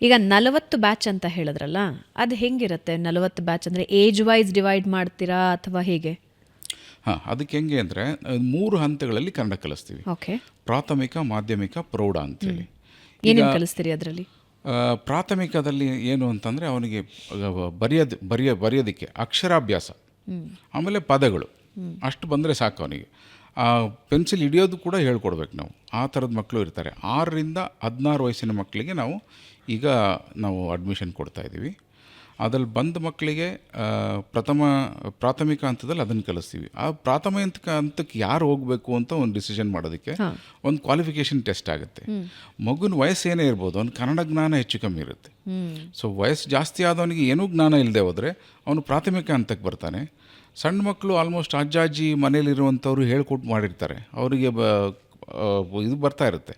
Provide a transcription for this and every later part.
ಈಗ 40 ಬ್ಯಾಚ್ ಅಂತ ಹೇಳಿದ್ರಲ್ಲ, ಅದು ಹೆಂಗಿರುತ್ತೆ 40 ಬ್ಯಾಚ್? ಅಂದರೆ ಏಜ್ ವೈಸ್ ಡಿವೈಡ್ ಮಾಡ್ತೀರಾ ಅಥವಾ ಹೇಗೆ? ಹಾಂ, ಅದಕ್ಕೆ ಹೆಂಗೆ ಅಂದರೆ 3 ಹಂತಗಳಲ್ಲಿ ಕನ್ನಡ ಕಲಿಸ್ತೀವಿ. ಓಕೆ. ಪ್ರಾಥಮಿಕ, ಮಾಧ್ಯಮಿಕ, ಪ್ರೌಢ ಅಂತೇಳಿ. ಏನೇನು ಕಲಿಸ್ತೀರಿ ಅದರಲ್ಲಿ? ಪ್ರಾಥಮಿಕದಲ್ಲಿ ಏನು ಅಂತಂದರೆ ಅವನಿಗೆ ಬರೆಯೋದಕ್ಕೆ ಅಕ್ಷರಾಭ್ಯಾಸ, ಆಮೇಲೆ ಪದಗಳು ಅಷ್ಟು ಬಂದರೆ ಸಾಕು ಅವನಿಗೆ. ಪೆನ್ಸಿಲ್ ಹಿಡಿಯೋದು ಕೂಡ ಹೇಳ್ಕೊಡ್ಬೇಕು ನಾವು. ಆ ಥರದ ಮಕ್ಕಳು ಇರ್ತಾರೆ. 6ರಿಂದ 16 ವಯಸ್ಸಿನ ಮಕ್ಕಳಿಗೆ ನಾವು ಅಡ್ಮಿಷನ್ ಕೊಡ್ತಾಯಿದ್ದೀವಿ. ಅದ್ರಲ್ಲಿ ಬಂದ ಮಕ್ಕಳಿಗೆ ಪ್ರಾಥಮಿಕ ಹಂತದಲ್ಲಿ ಅದನ್ನು ಕಲಿಸ್ತೀವಿ. ಆ ಪ್ರಾಥಮಿಕ ಹಂತಕ್ಕೆ ಯಾರು ಹೋಗಬೇಕು ಅಂತ ಒಂದು ಡಿಸಿಷನ್ ಮಾಡೋದಕ್ಕೆ ಒಂದು ಕ್ವಾಲಿಫಿಕೇಷನ್ ಟೆಸ್ಟ್ ಆಗುತ್ತೆ. ಮಗುನ ವಯಸ್ಸು ಏನೇ ಇರ್ಬೋದು, ಅವ್ನು ಕನ್ನಡ ಜ್ಞಾನ ಹೆಚ್ಚು ಕಮ್ಮಿ ಇರುತ್ತೆ. ಸೊ ವಯಸ್ಸು ಜಾಸ್ತಿ ಆದವನಿಗೆ ಏನೂ ಜ್ಞಾನ ಇಲ್ಲದೆ ಹೋದರೆ ಅವನು ಪ್ರಾಥಮಿಕ ಹಂತಕ್ಕೆ ಬರ್ತಾನೆ. ಸಣ್ಣ ಮಕ್ಕಳು ಆಲ್ಮೋಸ್ಟ್ ಅಜ್ಜಾಜಿ ಮನೇಲಿರುವಂಥವ್ರು ಹೇಳ್ಕೊಟ್ಟು ಮಾಡಿರ್ತಾರೆ, ಅವರಿಗೆ ಇದು ಬರ್ತಾ ಇರುತ್ತೆ,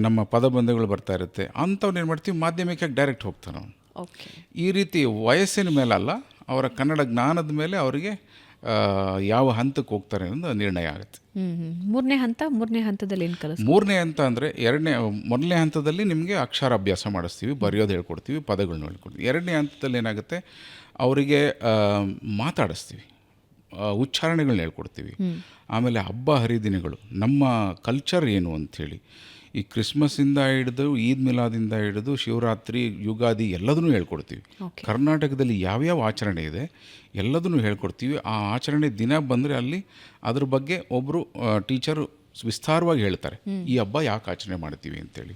ನಮ್ಮ ಪದಬಂಧಗಳು ಬರ್ತಾ ಇರುತ್ತೆ. ಅಂಥವ್ನು ಏನು ಮಾಡ್ತೀವಿ, ಮಾಧ್ಯಮಿಕಕ್ಕೆ ಡೈರೆಕ್ಟ್ ಹೋಗ್ತಾನೆ ಅವನು. ಓಕೆ. ಈ ರೀತಿ ವಯಸ್ಸಿನ ಮೇಲಲ್ಲ, ಅವರ ಕನ್ನಡ ಜ್ಞಾನದ ಮೇಲೆ ಅವರಿಗೆ ಯಾವ ಹಂತಕ್ಕೆ ಹೋಗ್ತಾರೆ ಅನ್ನೋದು ನಿರ್ಣಯ ಆಗುತ್ತೆ. ಮೂರನೇ ಹಂತದಲ್ಲಿ ಏನು ಕಲಿಸ್ತೀವಿ? ಮೂರನೇ ಹಂತ ಅಂದರೆ ಮೊದಲನೇ ಹಂತದಲ್ಲಿ ನಿಮಗೆ ಅಕ್ಷರಾಭ್ಯಾಸ ಮಾಡಿಸ್ತೀವಿ, ಬರೆಯೋದು ಹೇಳ್ಕೊಡ್ತೀವಿ, ಪದಗಳನ್ನ ಹೇಳ್ಕೊಡ್ತೀವಿ. ಎರಡನೇ ಹಂತದಲ್ಲಿ ಏನಾಗುತ್ತೆ, ಅವರಿಗೆ ಮಾತಾಡಿಸ್ತೀವಿ, ಉಚ್ಚಾರಣೆಗಳನ್ನ ಹೇಳ್ಕೊಡ್ತೀವಿ. ಆಮೇಲೆ ಹಬ್ಬ ಹರಿದಿನಗಳು, ನಮ್ಮ ಕಲ್ಚರ್ ಏನು ಅಂಥೇಳಿ, ಈ ಕ್ರಿಸ್ಮಸ್ಸಿಂದ ಹಿಡಿದು ಈದ್ ಮಿಲಾದಿಂದ ಹಿಡಿದು ಶಿವರಾತ್ರಿ, ಯುಗಾದಿ ಎಲ್ಲದನ್ನೂ ಹೇಳ್ಕೊಡ್ತೀವಿ. ಕರ್ನಾಟಕದಲ್ಲಿ ಯಾವ್ಯಾವ ಆಚರಣೆ ಇದೆ ಎಲ್ಲದನ್ನೂ ಹೇಳ್ಕೊಡ್ತೀವಿ. ಆ ಆಚರಣೆ ದಿನ ಬಂದರೆ ಅಲ್ಲಿ ಅದ್ರ ಬಗ್ಗೆ ಒಬ್ಬರು ಟೀಚರು ವಿಸ್ತಾರವಾಗಿ ಹೇಳ್ತಾರೆ, ಈ ಹಬ್ಬ ಯಾಕೆ ಆಚರಣೆ ಮಾಡ್ತೀವಿ ಅಂತೇಳಿ.